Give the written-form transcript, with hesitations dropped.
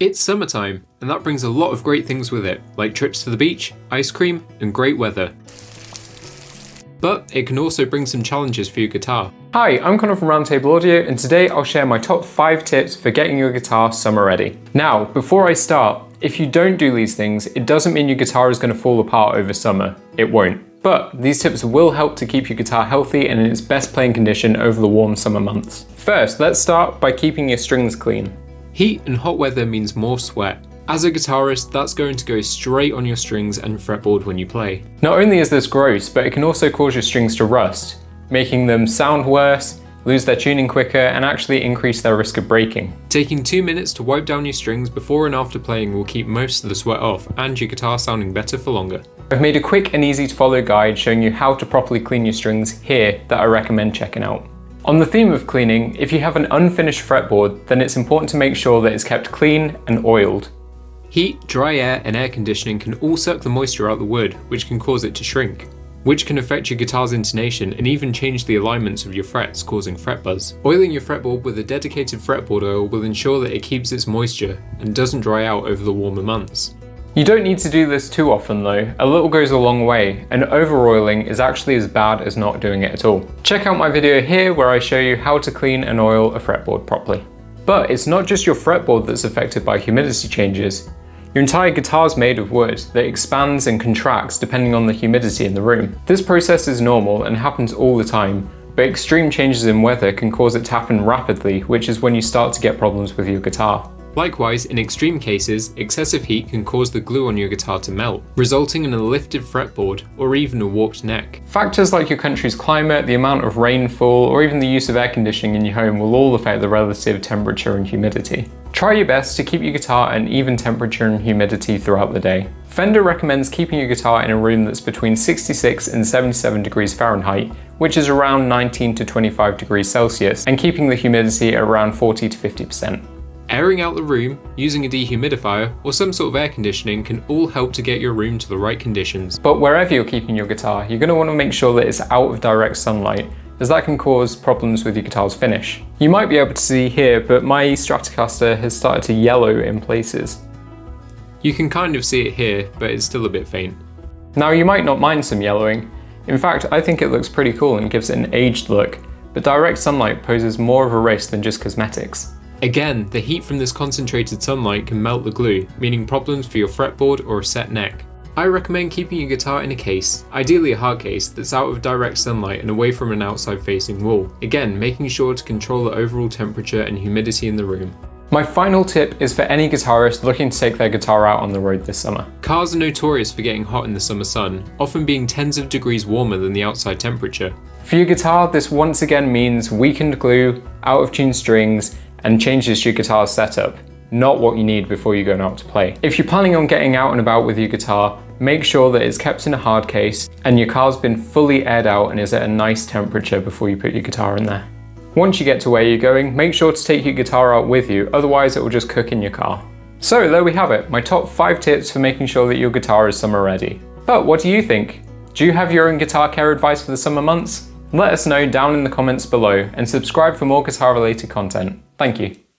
It's summertime, and that brings a lot of great things with it, like trips to the beach, ice cream, and great weather. But it can also bring some challenges for your guitar. Hi, I'm Connor from Roundtable Audio, and today I'll share my top 5 tips for getting your guitar summer ready. Now, before I start, if you don't do these things, it doesn't mean your guitar is going to fall apart over summer. It won't. But these tips will help to keep your guitar healthy and in its best playing condition over the warm summer months. First, let's start by keeping your strings clean. Heat and hot weather means more sweat. As a guitarist, that's going to go straight on your strings and fretboard when you play. Not only is this gross, but it can also cause your strings to rust, making them sound worse, lose their tuning quicker, and actually increase their risk of breaking. Taking 2 minutes to wipe down your strings before and after playing will keep most of the sweat off and your guitar sounding better for longer. I've made a quick and easy to follow guide showing you how to properly clean your strings here that I recommend checking out. On the theme of cleaning, if you have an unfinished fretboard, then it's important to make sure that it's kept clean and oiled. Heat, dry air, and air conditioning can all suck the moisture out the wood, which can cause it to shrink, which can affect your guitar's intonation and even change the alignments of your frets, causing fret buzz. Oiling your fretboard with a dedicated fretboard oil will ensure that it keeps its moisture and doesn't dry out over the warmer months. You don't need to do this too often though, a little goes a long way, and over-oiling is actually as bad as not doing it at all. Check out my video here where I show you how to clean and oil a fretboard properly. But it's not just your fretboard that's affected by humidity changes. Your entire guitar is made of wood that expands and contracts depending on the humidity in the room. This process is normal and happens all the time, but extreme changes in weather can cause it to happen rapidly, which is when you start to get problems with your guitar. Likewise, in extreme cases, excessive heat can cause the glue on your guitar to melt, resulting in a lifted fretboard or even a warped neck. Factors like your country's climate, the amount of rainfall, or even the use of air conditioning in your home will all affect the relative temperature and humidity. Try your best to keep your guitar at an even temperature and humidity throughout the day. Fender recommends keeping your guitar in a room that's between 66 and 77 degrees Fahrenheit, which is around 19 to 25 degrees Celsius, and keeping the humidity at around 40 to 50%. Airing out the room, using a dehumidifier, or some sort of air conditioning can all help to get your room to the right conditions. But wherever you're keeping your guitar, you're going to want to make sure that it's out of direct sunlight, as that can cause problems with your guitar's finish. You might be able to see here, but my Stratocaster has started to yellow in places. You can kind of see it here, but it's still a bit faint. Now you might not mind some yellowing. In fact, I think it looks pretty cool and gives it an aged look, but direct sunlight poses more of a risk than just cosmetics. Again, the heat from this concentrated sunlight can melt the glue, meaning problems for your fretboard or a set neck. I recommend keeping your guitar in a case, ideally a hard case, that's out of direct sunlight and away from an outside facing wall. Again, making sure to control the overall temperature and humidity in the room. My final tip is for any guitarist looking to take their guitar out on the road this summer. Cars are notorious for getting hot in the summer sun, often being tens of degrees warmer than the outside temperature. For your guitar, this once again means weakened glue, out of tune strings, and changes to your guitar's setup, not what you need before you're going out to play. If you're planning on getting out and about with your guitar, make sure that it's kept in a hard case and your car's been fully aired out and is at a nice temperature before you put your guitar in there. Once you get to where you're going, make sure to take your guitar out with you, otherwise it will just cook in your car. So there we have it, my top 5 tips for making sure that your guitar is summer ready. But what do you think? Do you have your own guitar care advice for the summer months? Let us know down in the comments below and subscribe for more guitar related content. Thank you.